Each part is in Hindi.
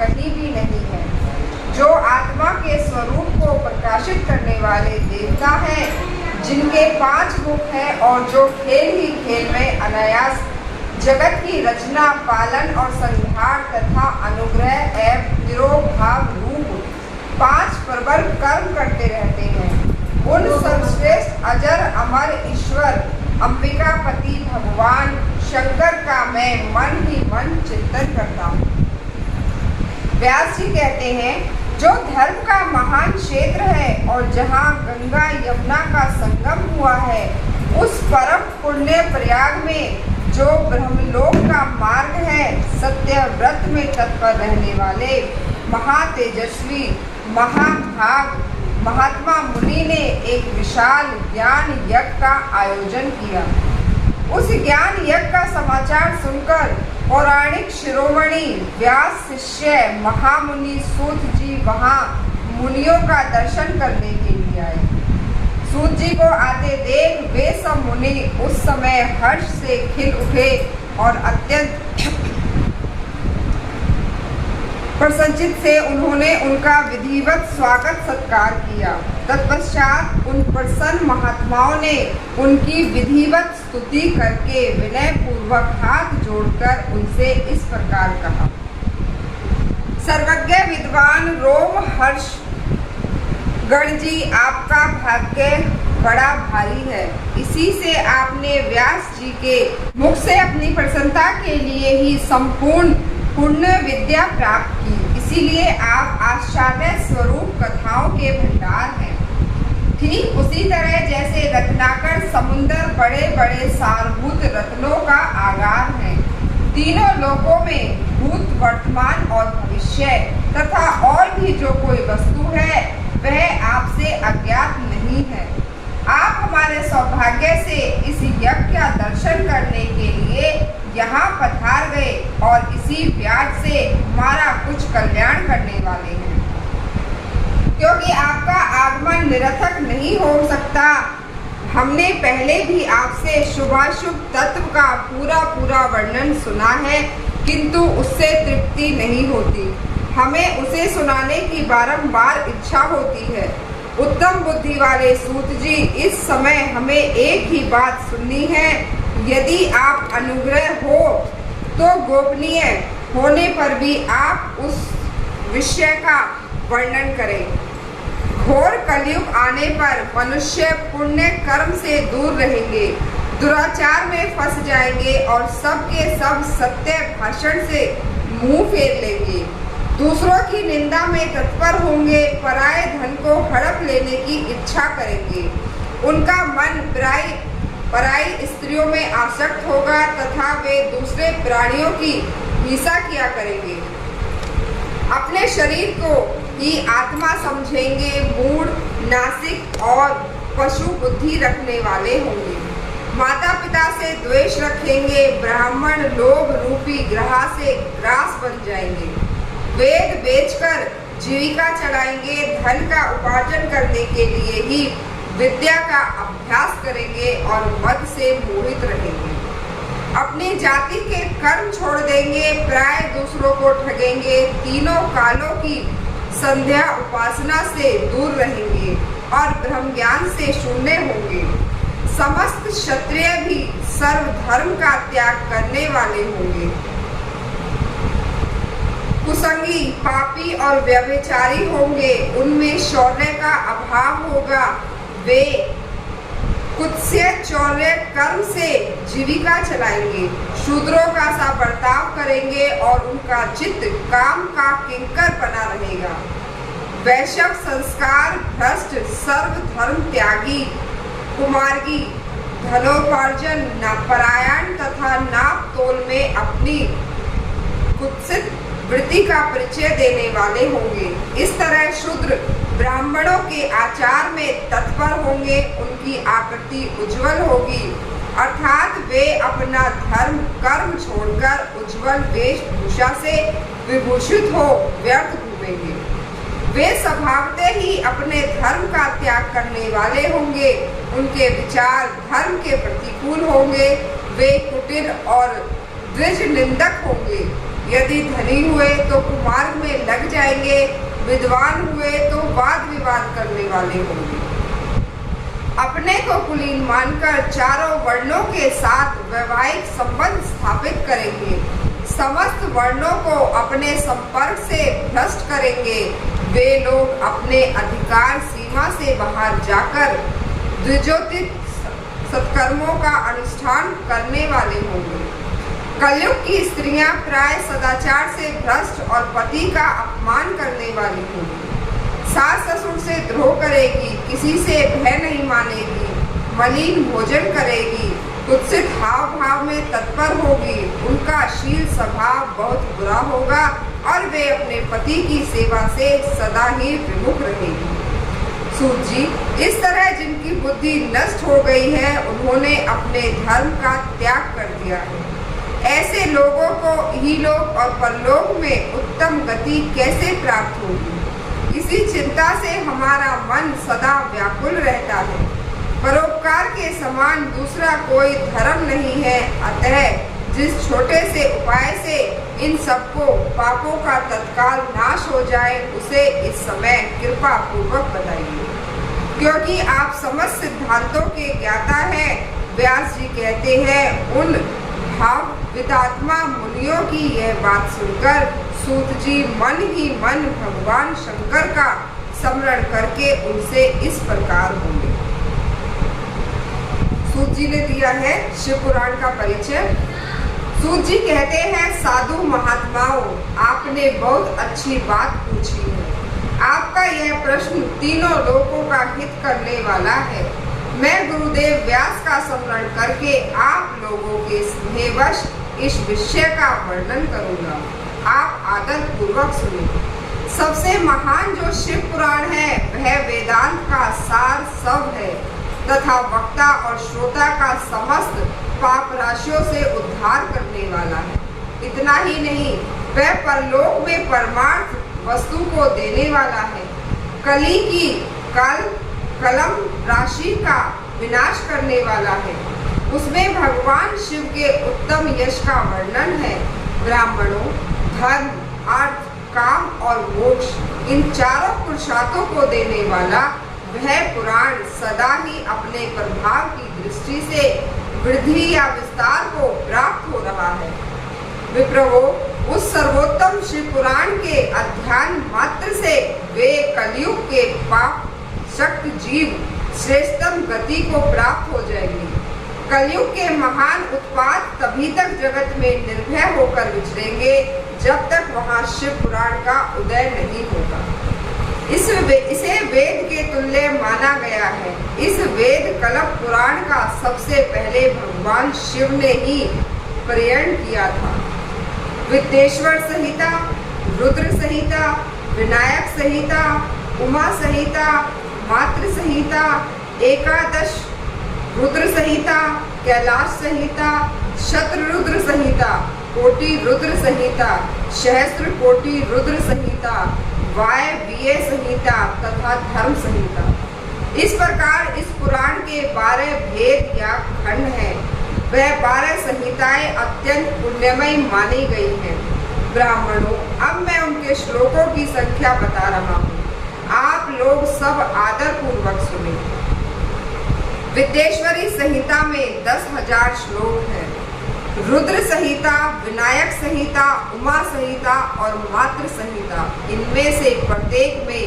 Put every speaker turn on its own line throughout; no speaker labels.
कहीं भी नहीं है। जो आत्मा के स्वरूप को प्रकाशित करने वाले देवता हैं, जिनके 5 मुख हैं और जो खेल ही खेल में अनायास जगत की रचना, पालन और संहार तथा अनुग्रह एवं तिरोभाव रूप 5 प्रबल कर्म करते रहते हैं, उन सर्वश्रेष्ठ अजर अमर ईश्वर अंबिकापति भगवान शंकर का मैं मन ही मन चिंतन करता हूँ। व्यास जी कहते हैं, जो धर्म का महान क्षेत्र है और जहाँ गंगा यमुना का संगम हुआ है, उस परम पुण्य प्रयाग में जो ब्रह्मलोक का मार्ग है, सत्यव्रत में तत्पर रहने वाले महातेजस्वी महाभाग महात्मा मुनि ने एक विशाल ज्ञान यज्ञ का आयोजन किया। उस ज्ञान यज्ञ का समाचार सुनकर पौराणिक शिरोमणि व्यास शिष्य महामुनि सूत जी वहां मुनियों का दर्शन करने के लिए आए। सूत जी को आते देख वे सब मुनि उस समय हर्ष से खिल उठे और अत्यंत प्रसन्नचित्त से उन्होंने उनका विधिवत स्वागत सत्कार किया। तत्पश्चात उन प्रसन्न महात्माओं ने उनकी विधिवत स्तुति करके विनय पूर्वक हाथ जोड़कर उनसे इस प्रकार कहा। सर्वज्ञ विद्वान रोम हर्ष गण जी, आपका भाग्य बड़ा भारी है। इसी से आपने व्यास जी के मुख से अपनी प्रसन्नता के लिए ही संपूर्ण पुण्य विद्या प्राप्त की, इसीलिए आप आश्चर्य स्वरूप कथाओं के भंडार हैं। ठीक उसी तरह जैसे रत्नाकर समुद्र बड़े बड़े सारभूत रत्नों का आगार है। तीनों लोकों में भूत, वर्तमान और भविष्य तथा और भी जो कोई वस्तु है वह आपसे अज्ञात नहीं है। आप हमारे सौभाग्य से इस यज्ञ का दर्शन करने के लिए यहाँ पधार गए और इसी ब्याज से हमारा कुछ कल्याण करने वाले हैं। क्योंकि आपका आगमन निरर्थक नहीं हो सकता, हमने पहले भी आपसे शुभाशुभ तत्व का पूरा वर्णन सुना है, किंतु उससे तृप्ति नहीं होती। हमें उसे सुनाने की बारंबार इच्छा होती है। उत्तम बुद्धि वाले सूत जी, इस समय हमें एक ही बात सुननी है। यदि आप अनुग्रह हो तो गोपनीय होने पर भी आप उस विषय का वर्णन करें। घोर कलयुग आने पर मनुष्य पुण्य कर्म से दूर रहेंगे, दुराचार में फंस जाएंगे और सब के सब सत्य भाषण से मुंह फेर लेंगे, दूसरों की निंदा में तत्पर होंगे, पराये धन को हड़प लेने की इच्छा करेंगे। उनका मन पराई स्त्रियों में आसक्त होगा तथा वे दूसरे प्राणियों की हिंसा किया करेंगे। अपने शरीर को ही आत्मा समझेंगे, मूढ़, नासिक और पशु बुद्धि रखने वाले होंगे। माता पिता से द्वेष रखेंगे, ब्राह्मण लोभ रूपी ग्रह से ग्रास बन जाएंगे। वेद बेचकर जीविका चलाएंगे, धन का उपार्जन करने के लिए ही विद्या का अभ्यास करेंगे और मद से मोहित रहेंगे। अपनी जाति के कर्म छोड़ देंगे, प्राय दूसरों को ठगेंगे, तीनों कालों की संध्या उपासना से दूर रहेंगे और ब्रह्म ज्ञान से शून्य होंगे। समस्त क्षत्रिय भी सर्वधर्म का त्याग करने वाले होंगे। कुसंगी, पापी और व्यभिचारी होंगे, उनमें शौर्य का अभाव होगा। वे कुत्स्य चौर्य कर्म से जीविका चलाएंगे, शूद्रों का सा बर्ताव करेंगे और उनका चित्त काम का किंकर बना रहेगा। वैश्य संस्कार भ्रष्ट, सर्वधर्म त्यागी, कुमार्गी, धनोपार्जन न परायण तथा नाप तोल में अपनी कुत्सित वृत्ति का परिचय देने वाले होंगे। इस तरह शूद्र ब्राह्मणों के आचार में तत्पर होंगे, उनकी आकृति उज्जवल होगी, अर्थात वे अपना धर्म कर्म छोड़कर उज्जवल वेशभूषा से विभूषित हो व्यर्थ घूमेंगे। वे स्वभावतः ही अपने धर्म का त्याग करने वाले होंगे, उनके विचार धर्म के प्रतिकूल होंगे, वे कुटिल और द्विज निंदक होंगे। यदि धनी हुए तो कुमार्ग में लग जाएंगे, विद्वान हुए तो वाद विवाद करने वाले होंगे। अपने को कुलीन मानकर चारों वर्णों के साथ वैवाहिक संबंध स्थापित करेंगे, समस्त वर्णों को अपने संपर्क से भ्रष्ट करेंगे। वे लोग अपने अधिकार सीमा से बाहर जाकर द्विजोतित सत्कर्मों का अनुष्ठान करने वाले होंगे। कलयुग की स्त्रियां प्राय सदाचार से भ्रष्ट और पति का अपमान करने वाली होंगी। सास ससुर से द्रोह करेगी, किसी से भय नहीं मानेगी, मलिन भोजन करेगी, कुत्सित हाव भाव में तत्पर होगी, उनका शील स्वभाव बहुत बुरा होगा और वे अपने पति की सेवा से सदा ही विमुख रहेगी। सूत जी, इस तरह जिनकी बुद्धि नष्ट हो गई है, उन्होंने अपने धर्म का त्याग कर दिया है। ऐसे लोगों को इहलोक और परलोक में उत्तम गति कैसे प्राप्त होगी? इसी चिंता से हमारा मन सदा व्याकुल रहता है। परोपकार के समान दूसरा कोई धर्म नहीं है। अतः जिस छोटे से उपाय से इन सबको पापों का तत्काल नाश हो जाए, उसे इस समय कृपा पूर्वक बताइए, क्योंकि आप समस्त सिद्धांतों के ज्ञाता हैं। व्यास जी कहते हैं, उन भाव विदात्मा मुनियों की यह बात सुनकर सूत जी मन ही मन भगवान शंकर का स्मरण करके उनसे इस प्रकार बोले। सूत जी ने दिया है शिव पुराण का परिचय। सूत जी कहते हैं, साधु महात्माओं, आपने बहुत अच्छी बात पूछी है। आपका यह प्रश्न तीनों लोगों का हित करने वाला है। मैं गुरुदेव व्यास का स्मरण करके आप लोगों के स्नेहवश इस विषय का वर्णन करूंगा। आप आदर पूर्वक सुनिए। सबसे महान जो शिव पुराण है, वह वेदांत का सार सब है तथा वक्ता और श्रोता का समस्त पाप राशियों से उद्धार करने वाला है। इतना ही नहीं, वह परलोक में परमार्थ वस्तु को देने वाला है। कली की कलम राशि का विनाश करने वाला है। उसमें भगवान शिव के उत्तम यश का वर्णन है। ब्राह्मणों, धर्म, अर्थ, काम और मोक्ष, इन चारों पुरुषार्थों को देने वाला वह पुराण सदा ही अपने प्रभाव की दृष्टि से वृद्धि या विस्तार को प्राप्त हो रहा है। विप्रवो, उस सर्वोत्तम शिव पुराण के अध्ययन मात्र से वे कलयुग के पाप शक्त जीव श्रेष्ठतम गति को प्राप्त हो जाएंगे। कलयुग के महान उत्पाद तभी तक जगत में निर्भय होकर विचरेंगे जब तक वहाँ शिव पुराण का उदय नहीं होगा। इसे वेद के तुल्य माना गया है। इस वेद कल्प पुराण का सबसे पहले भगवान शिव ने ही प्रेरण किया था। विद्येश्वर संहिता, रुद्र संहिता, विनायक संहिता, उमा संहिता, मातृ संहिता, एकादश रुद्र संहिता, कैलाश संहिता, शतरुद्र संहिता, कोटि रुद्र संहिता, सहस्त्र कोटि रुद्र संहिता, वायव्य संहिता तथा धर्म संहिता। इस प्रकार इस पुराण के 12 भेद या खंड हैं। वह 12 संहिताएं अत्यंत पुण्यमयी मानी गई हैं। ब्राह्मणों, अब मैं उनके श्लोकों की संख्या बता रहा हूँ। आप लोग सब आदर पूर्वक सुने। विद्येश्वरी संहिता में 10,000 श्लोक हैं। रुद्र संहिता, विनायक संहिता, उमा संहिता और मातृ संहिता, इनमें से प्रत्येक में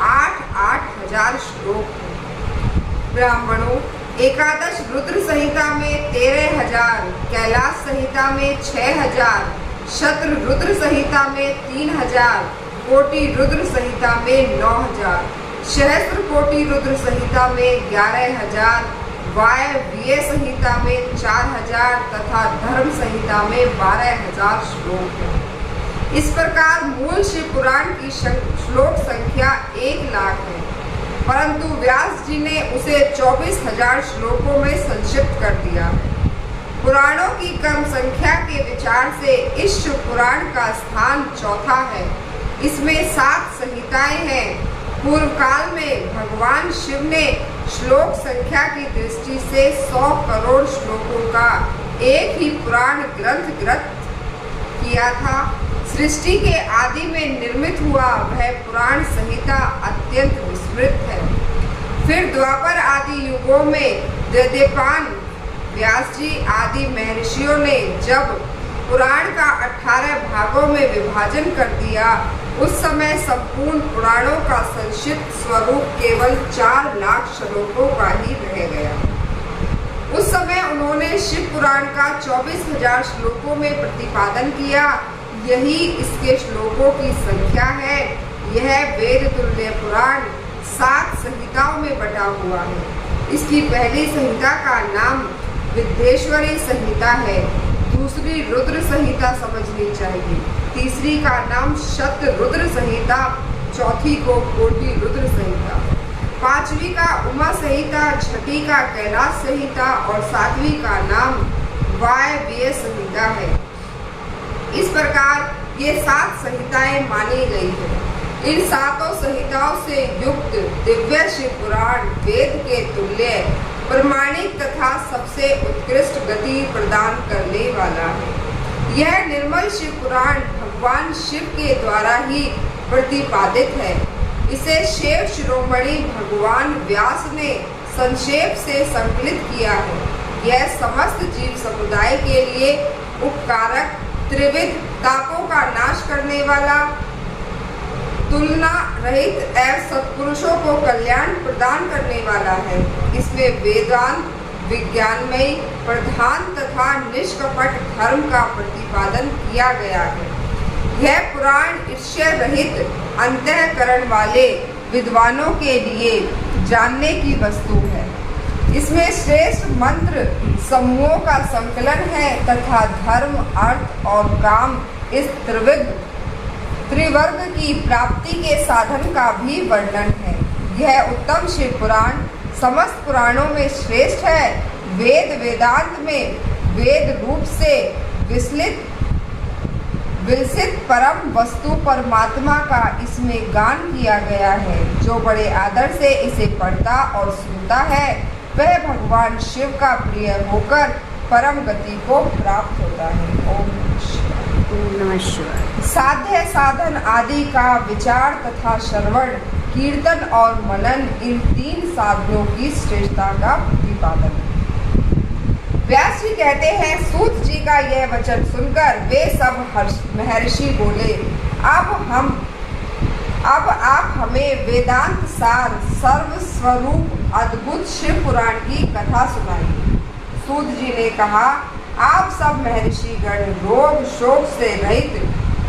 8-8 हजार श्लोक हैं। ब्राह्मणों, एकादश रुद्र संहिता में 13,000, कैलाश संहिता में 6,000, शत्र रुद्र संहिता में 3,000, कोटि रुद्र संहिता में 9,000, सहस्त्र कोटि रुद्र संहिता में 11,000, वायव्य संहिता में 4,000 तथा धर्म संहिता में 12,000 श्लोक हैं। इस प्रकार मूल शिव पुराण की श्लोक संख्या 1,00,000 है, परंतु व्यास जी ने उसे 24,000 श्लोकों में संक्षिप्त कर दिया है। पुराणों की क्रम संख्या के विचार से इस शिव पुराण का स्थान चौथा है। इसमें 7 संहिताएं हैं। पूर्व काल में भगवान शिव ने श्लोक संख्या की दृष्टि से 100 करोड़ श्लोकों का एक ही पुराण ग्रंथ किया था। सृष्टि के आदि में निर्मित हुआ वह पुराण संहिता अत्यंत विस्मृत है। फिर द्वापर आदि युगों में दध्यपान, व्यास जी आदि महर्षियों ने जब पुराण का 18 भागों में विभाजन कर दिया, उस समय संपूर्ण पुराणों का संक्षिप्त स्वरूप केवल 4 लाख श्लोकों का ही रह गया। उस समय उन्होंने शिव पुराण का 24,000 श्लोकों में प्रतिपादन किया। यही इसके श्लोकों की संख्या है। यह वेद तुल्य पुराण 7 संहिताओं में बटा हुआ है। इसकी पहली संहिता का नाम विद्येश्वरी संहिता है, दूसरी रुद्र संहिता समझनी चाहिए, तीसरी का नाम शतरुद्र संहिता, चौथी को कोटि रुद्र संहिता, पांचवी का उमा संहिता, छठी का कैलाश संहिता और सातवीं का नाम वायव्य संहिता है। इस प्रकार ये 7 संहिताएं मानी गई है। इन 7 संहिताओं से युक्त दिव्य शिव पुराण वेद के तुल्य प्रमाणिक तथा सबसे उत्कृष्ट गति प्रदान करने वाला है। यह निर्मल शिव पुराण भगवान शिव के द्वारा ही प्रतिपादित है। इसे शिव शिरोमणि भगवान व्यास ने संक्षेप से संकलित किया है। यह समस्त जीव समुदाय के लिए उपकारक, त्रिविध तापों का नाश करने वाला, तुलना रहित एवं सत्पुरुषों को कल्याण प्रदान करने वाला है। इसमें वेदांत, विज्ञानमय, प्रधान तथा निष्कपट धर्म का प्रतिपादन किया गया है। यह पुराण ईर्ष्या रहित अंतःकरण वाले विद्वानों के लिए जानने की वस्तु है। इसमें श्रेष्ठ मंत्र समूहों का संकलन है तथा धर्म, अर्थ और काम इस त्रिवर्ग की प्राप्ति के साधन का भी वर्णन है। यह उत्तम शिव पुराण समस्त पुराणों में श्रेष्ठ है। वेद वेदांत में वेद रूप से विलसित परम वस्तु परमात्मा का इसमें गान किया गया है। जो बड़े आदर से इसे पढ़ता और सुनता है वह भगवान शिव का प्रिय होकर परम गति को प्राप्त होता है। ओम नमः शिवाय। साध्य साधन आदि का विचार तथा श्रवण, कीर्तन और मनन इन 3 साधनों की श्रेष्ठता का प्रतिपादन है। व्यास जी कहते हैं, सूत जी का यह वचन सुनकर वे सब महर्षि बोले, अब आप हमें वेदांत सार सर्व स्वरूप अद्भुत शिव पुराण की कथा सुनाइए। सूत जी ने कहा, आप सब महर्षिगण रोग शोक से रहित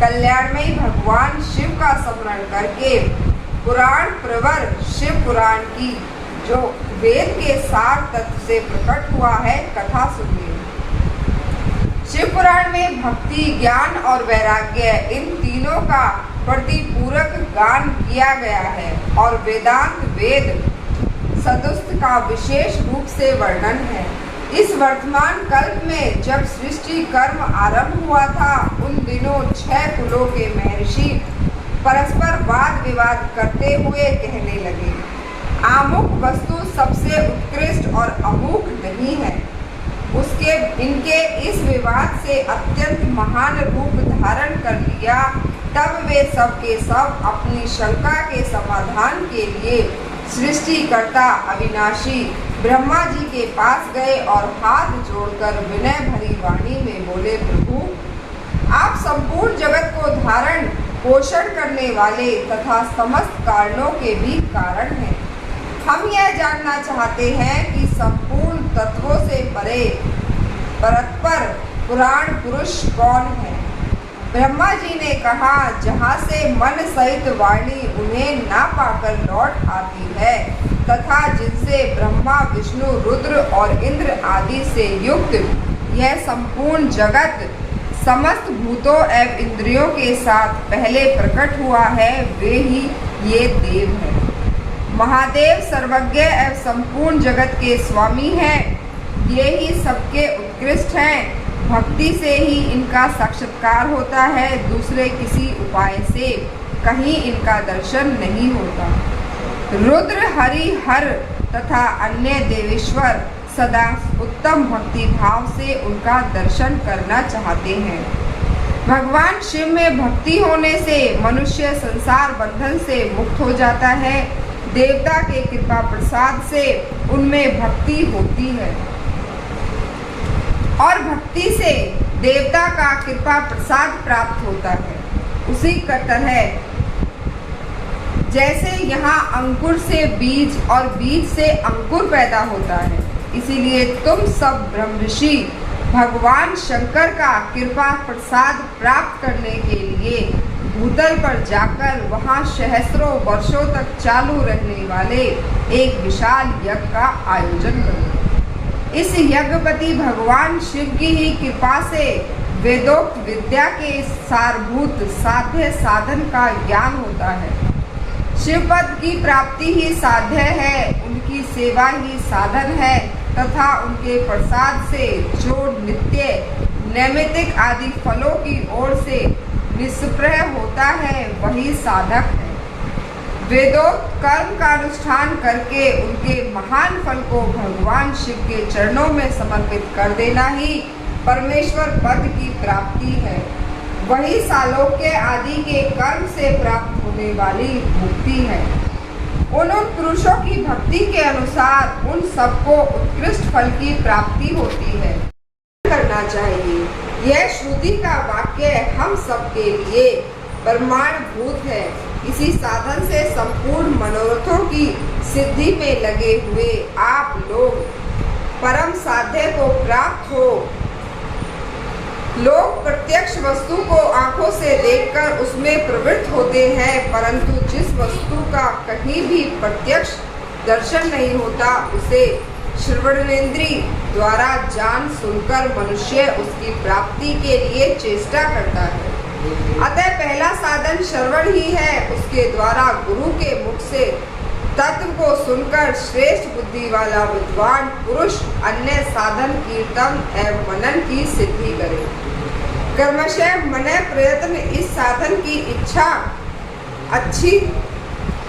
कल्याणमयी भगवान शिव का स्मरण करके पुराण प्रवर शिव पुराण की जो वेद के सार तत्व से प्रकट हुआ है कथा सुनिए। शिव पुराण में भक्ति, ज्ञान और वैराग्य इन तीनों का प्रतिपूरक गान किया गया है और वेदांत वेद सदुस्त का विशेष रूप से वर्णन है। इस वर्तमान कल्प में जब सृष्टि कर्म आरंभ हुआ था, उन दिनों 6 कुलों के महर्षि परस्पर वाद विवाद करते हुए कहने लगे, आमुख वस्तु सबसे उत्कृष्ट और अमुख नहीं है। इनके इस विवाद से अत्यंत महान रूप धारण कर लिया। तब वे सब के सब अपनी शंका के समाधान के लिए सृष्टिकर्ता अविनाशी ब्रह्मा जी के पास गए और हाथ जोड़कर विनय भरी वाणी में बोले, प्रभु आप संपूर्ण जगत को धारण पोषण करने वाले तथा समस्त कारणों के भी कारण हैं। हम यह जानना चाहते हैं कि संपूर्ण तत्वों से परे परत्पर पुराण पुरुष कौन है। ब्रह्मा जी ने कहा, जहाँ से मन सहित वाणी उन्हें ना पाकर लौट आती है तथा जिनसे ब्रह्मा, विष्णु, रुद्र और इंद्र आदि से युक्त यह संपूर्ण जगत समस्त भूतों एवं इंद्रियों के साथ पहले प्रकट हुआ है, वे ही ये देव हैं। महादेव सर्वज्ञ एवं संपूर्ण जगत के स्वामी हैं। ये ही सबके उत्कृष्ट हैं। भक्ति से ही इनका साक्षात्कार होता है, दूसरे किसी उपाय से कहीं इनका दर्शन नहीं होता। रुद्र, हरि, हर तथा अन्य देवेश्वर सदा उत्तम भक्ति भाव से उनका दर्शन करना चाहते हैं। भगवान शिव में भक्ति होने से मनुष्य संसार बंधन से मुक्त हो जाता है। देवता के कृपा प्रसाद से उनमें भक्ति होती है और भक्ति से देवता का कृपा प्रसाद प्राप्त होता है। उसी का तरह जैसे यहाँ अंकुर से बीज और बीज से अंकुर पैदा होता है, इसीलिए तुम सब ब्रह्म ऋषि भगवान शंकर का कृपा प्रसाद प्राप्त करने के लिए भूतल पर जाकर वहां सहस्त्रों वर्षों तक चालू रहने वाले एक विशाल यज्ञ का आयोजन करो। इस यज्ञपति भगवान शिव की ही कृपा से वेदोक्त विद्या के सारभूत साध्य साधन का ज्ञान होता है। शिव पद की प्राप्ति ही साध्य है, उनकी सेवा ही साधन है तथा उनके प्रसाद से जो नित्य नैमित्तिक आदि फलों की ओर से निष्प्रय होता है वही साधक है। वेदोक्त कर्म का अनुष्ठान करके उनके महान फल को भगवान शिव के चरणों में समर्पित कर देना ही परमेश्वर पद की प्राप्ति है। वही सालोक्य आदि के कर्म से प्राप्त होने वाली मुक्ति है। उन पुरुषों की भक्ति के अनुसार उन सबको उत्कृष्ट फल की प्राप्ति होती है। करना चाहिए। यह श्रुति का वाक्य हम सबके लिए प्रमाणभूत है। इसी साधन से संपूर्ण मनोरथों की सिद्धि में लगे हुए आप लोग परम साध्य को प्राप्त हो। लोग प्रत्यक्ष वस्तु को आंखों से देखकर उसमें प्रवृत्त होते हैं, परंतु जिस वस्तु का कहीं भी प्रत्यक्ष दर्शन नहीं होता उसे श्रवणेंद्रिय द्वारा जान सुनकर मनुष्य उसकी प्राप्ति के लिए चेष्टा करता है। अतः पहला साधन श्रवण ही है। उसके द्वारा गुरु के मुख से तत्व को सुनकर श्रेष्ठ बुद्धि वाला विद्वान पुरुष अन्य साधन कीर्तन एवं मनन की सिद्धि करे। कर्मशः मन प्रयत्न इस साधन की इच्छा अच्छी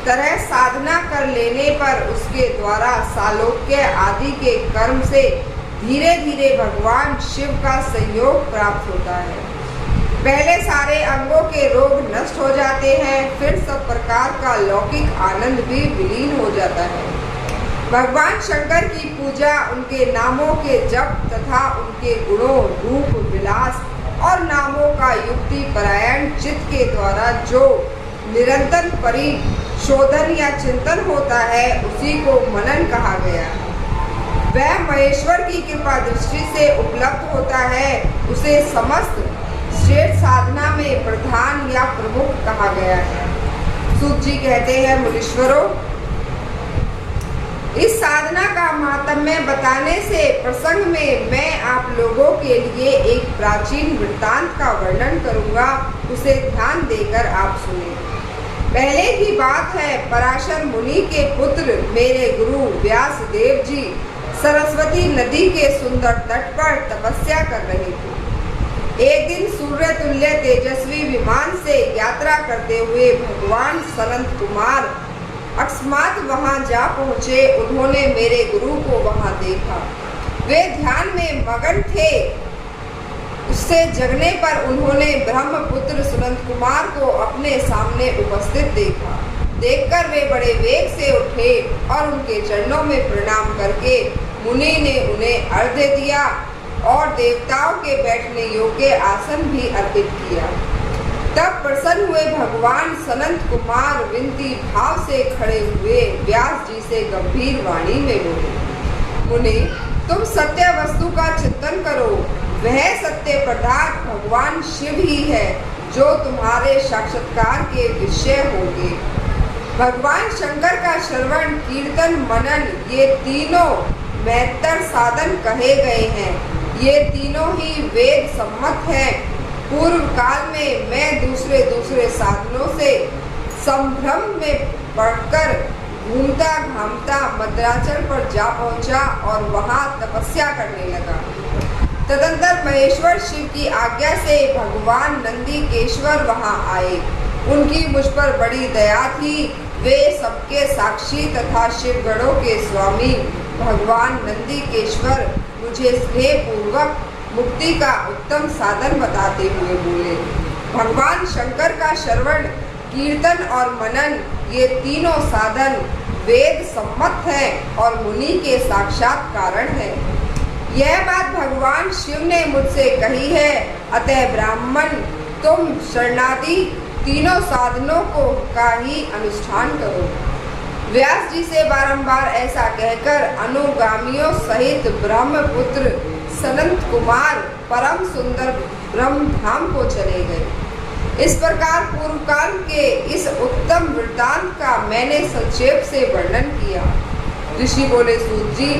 तरह साधना कर लेने पर उसके द्वारा सालोक्य आदि के कर्म से धीरे धीरे भगवान शिव का संयोग प्राप्त होता है। पहले सारे अंगों के रोग नष्ट हो जाते हैं, फिर सब प्रकार का लौकिक आनंद भी विलीन हो जाता है। भगवान शंकर की पूजा, उनके नामों के जप तथा उनके गुणों रूप विलास और नामों का युक्ति परायण चित्त के द्वारा जो निरंतर परिशोधन या चिंतन होता है उसी को मनन कहा गया है। वह महेश्वर की कृपा दृष्टि से उपलब्ध होता है। उसे समस्त श्रेष्ठ साधना में प्रधान या प्रमुख कहा गया है। सूत जी कहते हैं, मुनीश्वरों, इस साधना का महात्म्य बताने से प्रसंग में मैं आप लोगों के लिए एक प्राचीन वृत्तांत का वर्णन करूंगा, उसे ध्यान देकर आप सुने। पहले की बात है, पराशर मुनि के पुत्र मेरे गुरु व्यास देव जी सरस्वती नदी के सुंदर तट पर तपस्या कर रहे थे। एक दिन सूर्य तुल्य तेजस्वी विमान से यात्रा करते हुए भगवान सनत कुमार अकस्मात वहां जा पहुंचे। उन्होंने मेरे गुरु को वहां देखा। वे ध्यान में मगन थे। उससे जगने पर उन्होंने ब्रह्मपुत्र सुनंद कुमार को अपने सामने उपस्थित देखा। देखकर वे बड़े वेग से उठे और उनके चरणों में प्रणाम करके मुनि ने उन्हें अर्घ्य दिया और देवताओं के बैठने योग्य आसन भी अर्पित किया। तब प्रसन्न हुए भगवान सनत कुमार विनती भाव से खड़े हुए व्यास जी से गंभीर वाणी में बोले, मुनि, तुम सत्य वस्तु का चिंतन करो। वह सत्य पदार्थ भगवान शिव ही है जो तुम्हारे साक्षात्कार के विषय होंगे। भगवान शंकर का श्रवण कीर्तन मनन ये तीनों महत्तर साधन कहे गए हैं। ये तीनों ही वेद सम्मत हैं। पूर्व काल में मैं दूसरे साधनों से संभ्रम में पड़कर घूमता घामता मद्राचल पर जा पहुंचा और वहां तपस्या करने लगा। तदंतर महेश्वर शिव की आज्ञा से भगवान नंदीकेश्वर वहां आए। उनकी मुझ पर बड़ी दया थी। वे सबके साक्षी तथा शिवगणों के स्वामी भगवान नंदीकेश्वर मुझे स्नेह पूर्वक मुक्ति का उत्तम साधन बताते हुए बोले। भगवान शंकर का श्रवण, कीर्तन और मनन ये तीनों साधन वेद सम्मत हैं और मुनि के साक्षात कारण है। यह बात भगवान शिव ने मुझसे कही है, अतः ब्राह्मण तुम शरणादि तीनों साधनों को का ही अनुष्ठान करो। व्यास जी से बारंबार ऐसा कहकर अनुगामियों सहित ब्रह्मपुत्र सनंत कुमार परम सुंदर ब्रह्म धाम को चले गए। इस प्रकार पूर्व काल के इस उत्तम वृत्तांत का मैंने संक्षेप से वर्णन किया। ऋषि बोले, सूत जी,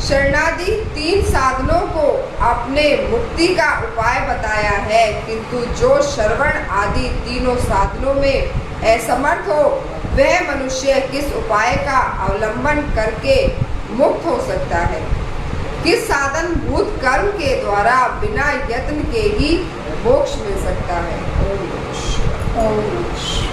शरणादि तीन साधनों को आपने मुक्ति का उपाय बताया है, किंतु जो श्रवण आदि तीनों साधनों में असमर्थ हो वह मनुष्य किस उपाय का अवलंबन करके मुक्त हो सकता है? किस साधन भूत कर्म के द्वारा बिना यत्न के ही मोक्ष मिल सकता है? ओम नमः शिवाय।